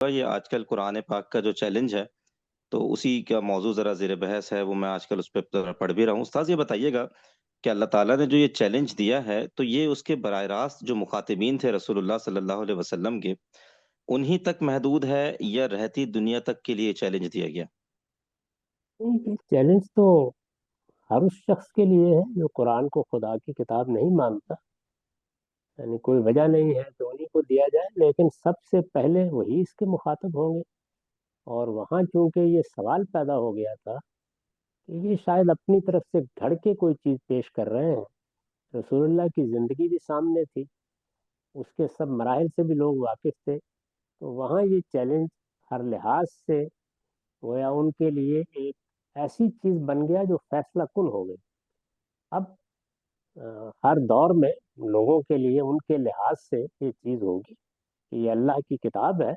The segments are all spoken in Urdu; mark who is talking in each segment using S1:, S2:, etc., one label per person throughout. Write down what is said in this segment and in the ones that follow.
S1: یہ آج کل قرآن پاک کا جو چیلنج ہے تو اسی کا موضوع ذرا زیر بحث ہے، وہ میں آج کل اس پہ ذرا پڑھ بھی رہا ہوں۔ استاذ یہ بتائیے گا کہ اللہ تعالیٰ نے جو یہ چیلنج دیا ہے تو یہ اس کے براہ راست جو مخاطبین تھے رسول اللہ صلی اللہ علیہ وسلم کے، انہی تک محدود ہے یا رہتی دنیا تک کے لیے چیلنج دیا گیا؟
S2: یہ چیلنج تو ہر اس شخص کے لیے ہے جو قرآن کو خدا کی کتاب نہیں مانتا، یعنی کوئی وجہ نہیں ہے تو انہیں کو دیا جائے، لیکن سب سے پہلے وہی اس کے مخاطب ہوں گے۔ اور وہاں چونکہ یہ سوال پیدا ہو گیا تھا کہ یہ شاید اپنی طرف سے گھڑ کے کوئی چیز پیش کر رہے ہیں۔ رسول اللہ کی زندگی بھی سامنے تھی، اس کے سب مراحل سے بھی لوگ واقف تھے، تو وہاں یہ چیلنج ہر لحاظ سے گویا ان کے لیے ایک ایسی چیز بن گیا جو فیصلہ کن ہو گئی۔ اب ہر دور میں لوگوں کے لیے ان کے لحاظ سے یہ چیز ہوگی کہ یہ اللہ کی کتاب ہے،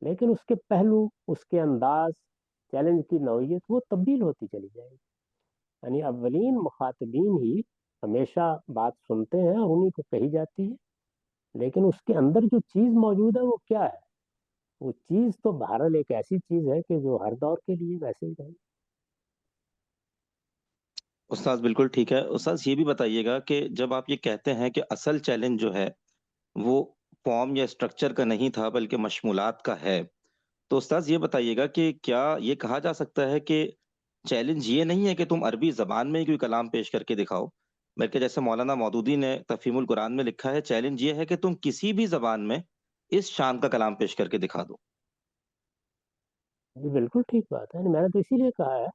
S2: لیکن اس کے پہلو، اس کے انداز، چیلنج کی نوعیت وہ تبدیل ہوتی چلی جائے گی۔ یعنی اولین مخاطبین ہی ہمیشہ بات سنتے ہیں اور انہیں کو کہی جاتی ہے، لیکن اس کے اندر جو چیز موجود ہے وہ کیا ہے؟ وہ چیز تو بہرحال ایک ایسی چیز ہے کہ جو ہر دور کے لیے ویسے ہی رہے گی۔
S1: استاذ بالکل ٹھیک ہے۔ استاذ یہ بھی بتائیے گا کہ جب آپ یہ کہتے ہیں کہ اصل چیلنج جو ہے وہ فارم یا اسٹرکچر کا نہیں تھا بلکہ مشمولات کا ہے، تو استاذ یہ بتائیے گا کہ کیا یہ کہا جا سکتا ہے کہ چیلنج یہ نہیں ہے کہ تم عربی زبان میں ہی کوئی کلام پیش کر کے دکھاؤ، بلکہ جیسے مولانا مودودی نے تفہیم القرآن میں لکھا ہے، چیلنج یہ ہے کہ تم کسی بھی زبان میں اس شان کا کلام پیش کر کے دکھا دو؟
S2: یہ بالکل ٹھیک بات ہے، میں نے تو اسی لیے کہا ہے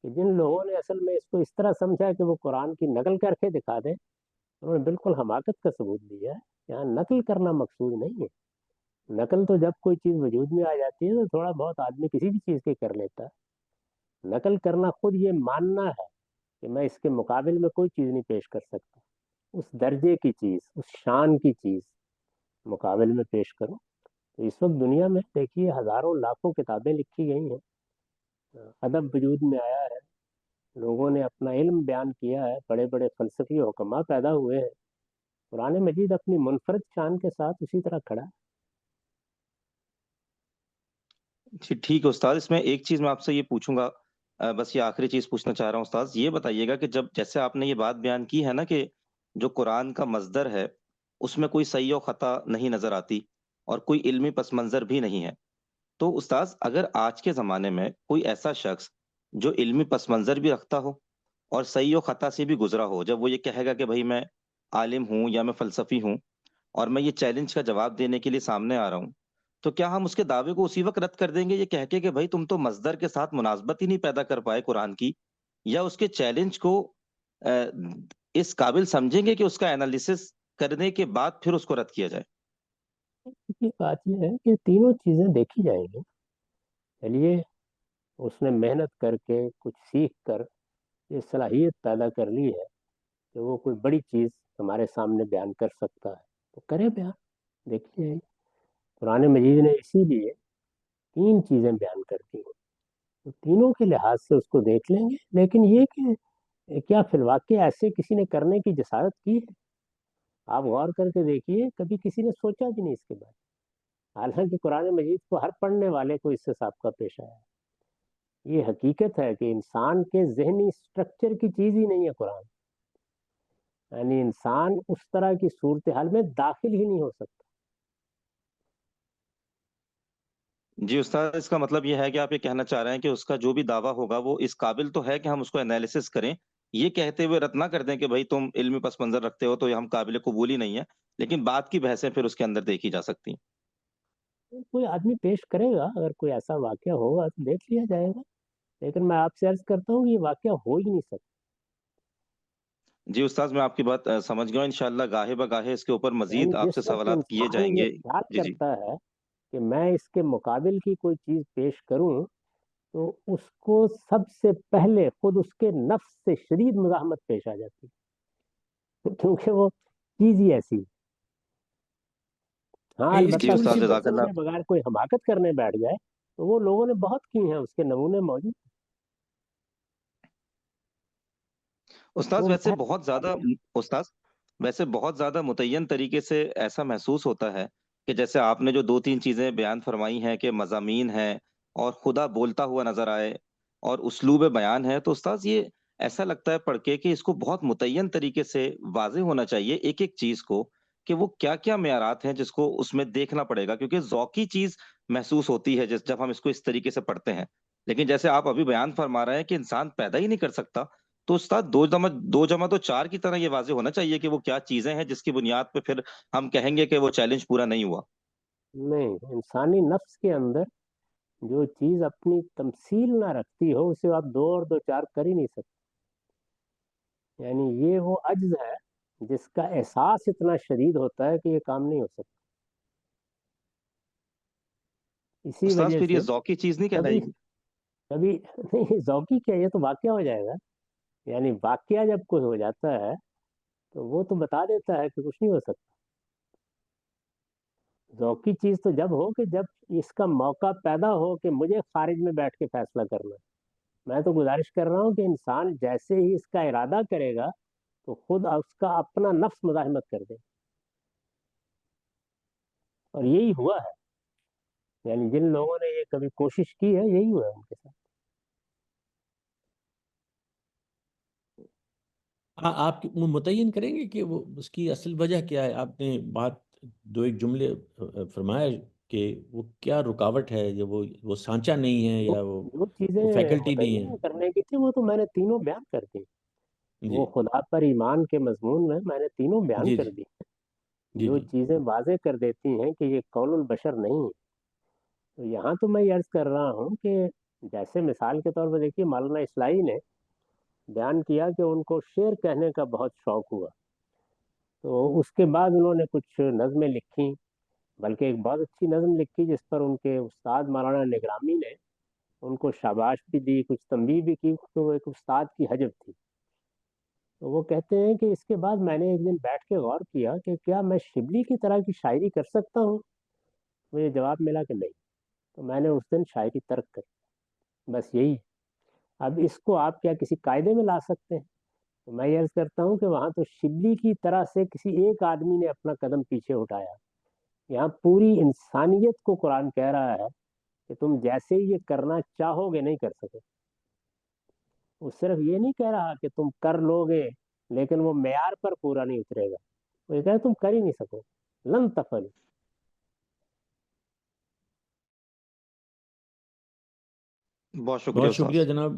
S2: کہ جن لوگوں نے اصل میں اس کو اس طرح سمجھا کہ وہ قرآن کی نقل کر کے دکھا دیں، انہوں نے بالکل حماقت کا ثبوت دیا ہے۔ یہاں نقل کرنا مقصود نہیں ہے۔ نقل تو جب کوئی چیز وجود میں آ جاتی ہے تو تھوڑا بہت آدمی کسی بھی چیز کی کر لیتا ہے۔ نقل کرنا خود یہ ماننا ہے کہ میں اس کے مقابل میں کوئی چیز نہیں پیش کر سکتا، اس درجے کی چیز، اس شان کی چیز مقابل میں پیش کروں۔ تو اس وقت دنیا میں دیکھیے ہزاروں لاکھوں کتابیں لکھی گئی ہیں، ادب وجود میں آیا ہے، لوگوں نے اپنا علم بیان کیا ہے، بڑے بڑے فلسفی حکما پیدا ہوئے ہیں۔ قرآن مجید اپنی منفرد شان کے ساتھ اسی طرح کھڑا ہے۔
S1: جی ٹھیک ہے استاد، اس میں ایک چیز میں آپ سے یہ پوچھوں گا، بس یہ آخری چیز پوچھنا چاہ رہا ہوں استاد، یہ بتائیے گا کہ جب جیسے آپ نے یہ بات بیان کی ہے نا کہ جو قرآن کا مصدر ہے اس میں کوئی صحیح و خطا نہیں نظر آتی اور کوئی علمی پس منظر بھی نہیں ہے، تو استاذ اگر آج کے زمانے میں کوئی ایسا شخص جو علمی پس منظر بھی رکھتا ہو اور صحیح و خطا سے بھی گزرا ہو، جب وہ یہ کہے گا کہ بھائی میں عالم ہوں یا میں فلسفی ہوں اور میں یہ چیلنج کا جواب دینے کے لیے سامنے آ رہا ہوں، تو کیا ہم اس کے دعوے کو اسی وقت رد کر دیں گے یہ کہہ کے کہ بھائی تم تو مصدر کے ساتھ مناسبت ہی نہیں پیدا کر پائے قرآن کی، یا اس کے چیلنج کو اہ، اس قابل سمجھیں گے کہ اس کا انالیسس کرنے کے بعد پھر اس کو رد کیا جائے؟
S2: یہ بات یہ ہے کہ تینوں چیزیں دیکھی جائیں گی۔ چلیے، اس نے محنت کر کے کچھ سیکھ کر یہ صلاحیت پیدا کر لی ہے کہ وہ کوئی بڑی چیز ہمارے سامنے بیان کر سکتا ہے، تو کرے بیان، دیکھیے قرآن مجید نے اسی لیے تین چیزیں بیان کر دی ہیں، تو تینوں کے لحاظ سے اس کو دیکھ لیں گے، لیکن یہ کہ کیا فی الواقع ایسے کسی نے کرنے کی جسارت کی ہے؟ آپ غور کر کے دیکھیے، کبھی کسی نے سوچا بھی نہیں اس کے بارے میں، حالانکہ قرآن مجید کو ہر پڑھنے والے کو اس سے سابقہ پیش آیا ہے۔ یہ حقیقت ہے کہ انسان کے ذہنی سٹرکچر کی چیز ہی نہیں ہے قرآن، یعنی انسان اس طرح کی صورتحال میں داخل ہی نہیں ہو سکتا۔
S1: جی استاد، اس کا مطلب یہ ہے کہ آپ یہ کہنا چاہ رہے ہیں کہ اس کا جو بھی دعویٰ ہوگا وہ اس قابل تو ہے کہ ہم اس کو انالیسس کریں، یہ کہتے ہوئے رد نہ کر دیں کہ بھائی تم علمی پس منظر رکھتے ہو تو یہ ہم قابل قبول ہی نہیں ہے، لیکن بات کی بحثیں پھر اس کے اندر دیکھی جا سکتی ہیں۔
S2: کوئی آدمی پیش کرے گا، اگر کوئی ایسا واقعہ ہوگا تو دیکھ لیا جائے گا، لیکن میں آپ سے عرض کرتا ہوں کہ یہ واقعہ ہو ہی نہیں سکتا۔
S1: جی استاد، میں آپ کی بات سمجھ گیا ہوں، انشاءاللہ گاہے بگاہے اس کے اوپر
S2: یعنی
S1: مزید آپ سے
S2: جس وقت
S1: سوالات کیے
S2: انسان
S1: جائیں
S2: یہ
S1: گے۔
S2: خیال
S1: جی جی۔
S2: کرتا ہے کہ میں اس کے مقابل کی کوئی چیز پیش کروں، تو اس کو سب سے پہلے خود اس کے نفس سے شدید مزاحمت پیش آ جاتی ہے، کیونکہ وہ چیز ہی ایسی ہے۔ ہاں
S1: جی
S2: البتہ
S1: استاد
S2: کسی
S1: جزاک
S2: مسئلے
S1: اللہ۔
S2: میں بغیر کوئی حماقت کرنے بیٹھ جائے تو وہ لوگوں نے بہت کی ہیں، اس کے نمونے موجود ہیں۔
S1: استاد
S2: وہ
S1: استاد ویسے بہت زیادہ متعین طریقے سے ایسا محسوس ہوتا ہے کہ جیسے آپ نے جو 2-3 چیزیں بیان فرمائی ہیں کہ مضامین ہیں اور خدا بولتا ہوا نظر آئے اور اسلوب بیان ہے، تو استاذ یہ ایسا لگتا ہے پڑھ کے کہ اس کو بہت متعین طریقے سے واضح ہونا چاہیے ایک-ایک چیز کو، کہ وہ کیا-کیا معیارات ہیں جس کو اس میں دیکھنا پڑے گا، کیونکہ ذوقی چیز محسوس ہوتی ہے جب ہم اس کو اس طریقے سے پڑھتے ہیں۔ لیکن جیسے آپ ابھی بیان فرما رہے ہیں کہ انسان پیدا ہی نہیں کر سکتا، تو استاد 2 جمع 2 4 کی طرح یہ واضح ہونا چاہیے کہ وہ کیا چیزیں ہیں جس کی بنیاد پہ پھر ہم کہیں گے کہ وہ چیلنج پورا نہیں ہوا۔
S2: نہیں، انسانی نفس کے اندر جو چیز اپنی تمثیل نہ رکھتی ہو اسے آپ 2 اور 2 4 کر ہی نہیں سکتے. یعنی یہ وہ عجز ہے جس کا احساس اتنا شدید ہوتا ہے کہ یہ کام نہیں ہو سکتا. اسی
S1: استاذ
S2: وجہ
S1: پھر یہ
S2: سے
S1: ذوقی چیز نہیں کہلائے
S2: کبھی
S1: گی؟
S2: کبھی نہیں، ذوقی کیا، یہ تو واقعہ ہو جائے گا. یعنی واقعہ جب کوئی ہو جاتا ہے تو وہ تو بتا دیتا ہے کہ کچھ نہیں ہو سکتا. ذوقی چیز تو جب ہو کہ جب اس کا موقع پیدا ہو کہ مجھے خارج میں بیٹھ کے فیصلہ کرنا ہے. میں تو گزارش کر رہا ہوں کہ انسان جیسے ہی اس کا ارادہ کرے گا تو خود اس کا اپنا نفس مزاحمت کر دے. اور یہی ہوا ہے. یعنی جن لوگوں نے یہ کبھی کوشش کی ہے یہی ہوا ہے ان کے ساتھ.
S3: ہاں، آپ متعین کریں گے کہ وہ اس کی اصل وجہ کیا ہے؟ آپ نے بات 2 ایک جملے فرمایا کہ وہ کیا رکاوٹ ہے، یا وہ سانچہ نہیں ہے،
S2: جو
S3: یا
S2: جو چیزیں
S3: وہ فیکلٹی نہیں
S2: متعین
S3: ہے؟
S2: کرنے کی تھی وہ تو میں نے تینوں بیان کر دی.
S3: جی
S2: وہ خدا پر ایمان کے مضمون میں نے تینوں بیان
S3: جی
S2: کر
S3: جی
S2: دی.
S3: جی
S2: جو
S3: جی
S2: چیزیں واضح کر دیتی ہیں کہ یہ قول البشر نہیں ہے. تو یہاں تو میں یہ عرض کر رہا ہوں کہ جیسے مثال کے طور پر دیکھیے مولانا اصلاحی نے بیان کیا کہ ان کو شعر کہنے کا بہت شوق ہوا. تو اس کے بعد انہوں نے کچھ نظمیں لکھی، بلکہ ایک بہت اچھی نظم لکھی جس پر ان کے استاد مولانا نگرامی نے ان کو شاباش بھی دی، کچھ تنبیہ بھی کی. تو وہ ایک استاد کی حجب تھی. تو وہ کہتے ہیں کہ اس کے بعد میں نے ایک دن بیٹھ کے غور کیا کہ کیا میں شبلی کی طرح کی شاعری کر سکتا ہوں. مجھے جواب ملا کہ نہیں. تو میں نے اس دن شاعری ترک کر. بس یہی. اب اس کو آپ کیا کسی قاعدے میں لا سکتے ہیں؟ تو میں یہ عرض کرتا ہوں کہ وہاں تو شبلی کی طرح سے کسی ایک آدمی نے اپنا قدم پیچھے اٹھایا. یہاں پوری انسانیت کو قرآن کہہ رہا ہے کہ تم جیسے ہی یہ کرنا چاہو گے نہیں کر سکو. وہ صرف یہ نہیں کہہ رہا کہ تم کر لو گے لیکن وہ معیار پر پورا نہیں اترے گا. وہ یہ کہہ رہا تم کر ہی نہیں سکو. لن تفل.
S1: بہت شکریہ
S3: بہت
S1: استاذ۔
S3: شکریہ جناب.